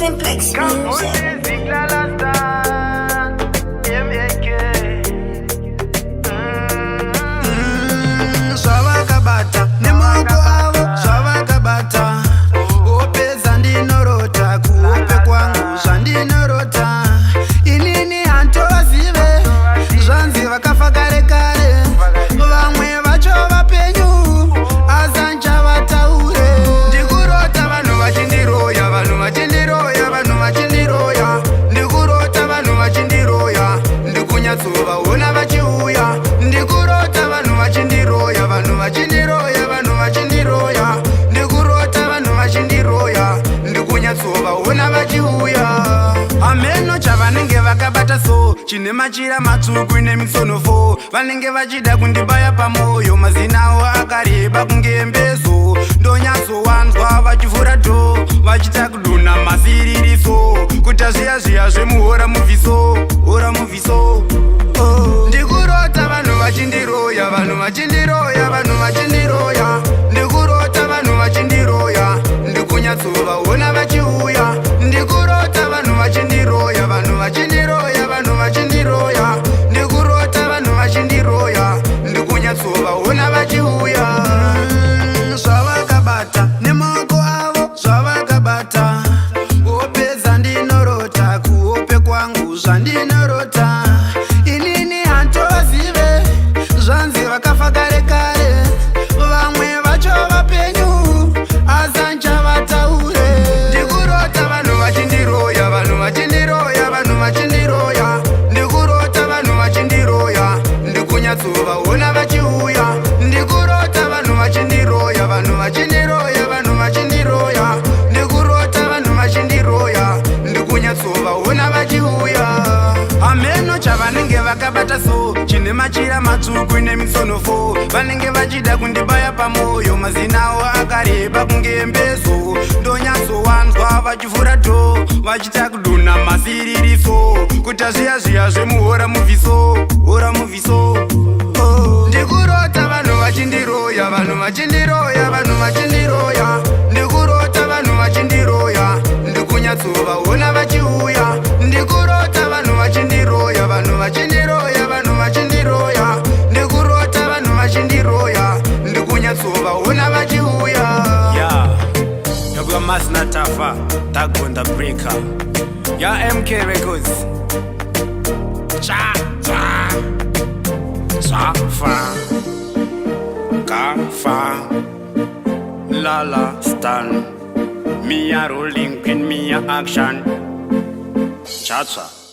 Simplex Music. Zvavakabata nemaoko avo zvavakabata, opedza ndinorota kuhope kwangu zvandinorota. Inini hantovazive zvanzi vakafa kare kare, vamwe vacho vapenyu azanja vataure. Ndikurota vanhu vachindiroya, vanhu vachindiroya, vanhu vachindiroya. Ndikurota vanhu vachindiroya, ndikunyatsovaona vachiuya. Ndikurota vanhu vachindiroya, vanhu vachindiroya, vanhu vachindiroya. Ndikurota vanhu vachindiroya, ndikunyatsovaona vachiuya. Hameno chavanenge vakabata so chine machira matsvuku nemisonofo, vanenge vachida kundibaya pamwoyo. Mazina avo akareba kunge mbezo, ndonyatsowanzwa vachivhura dho vachita kudunha masiririso, kuita zviya zviya zvemuhora mubviso, hora mubviso. Ndikurota vanhu vachindiroya, vanhu vachindiroya, vanhu vachindiroya. Ndikurota vanhu vachindiroya, ndikunyatsovaona vachiuya. Ndikurota vanhu vachindiroya, vanhu vachindiroya, vanhu vachindiroya. Ndikurota vanhu vachindiroya, ndikunyatsovaona vachiuya. Zvavakabata nemaoko avo zvavakabata, opedza ndinorota kuhope kwangu zvandinorota. Inini hantovazive zvanzi vakafa kare kare, vamwe vacho vapenyu azanja vataure. Ndikurota vanhu vachindiroya, vanhu vachindiroya, vanhu vachindiroya. Ndikurota vanhu vachindiroya, ndikunyatsovaona vachiuya. Ndikurota vanhu vachindiroya, vanhu vachindiroya, vanhu vachindiroya. Ndikurota vanhu vachindiroya, ndikunyatsovaona vachiuya. Hameno chavanenge vakabata so chine machira matsvuku nemisonofo, vanenge vachida kundibaya pamwoyo. Mazina avo akareba kunge mbezo, ndonyatsowanzwa vachivhura dho vachita kudunha masiririso, kuita zviya zviya zvemuhora mubviso, hora mubviso. Ndikurota vanhu vachindiroya, vanhu vachindiroya, vanhu vachindiroya. Ndikurota vanhu vachindiroya, ndikunyatsovaona vachiuya. Ndikurota vanhu vachindiroya, vanhu vachindiroya, vanhu vachindiroya. Ndikurota vanhu vachindiroya, ndikunyatsovaona vachiuya. Yakuva Masina Tafa, Tagonda Breaker, ya MK Records. Kafa Lala Stan, Mia rolling pin, Mia action. Cha-cha.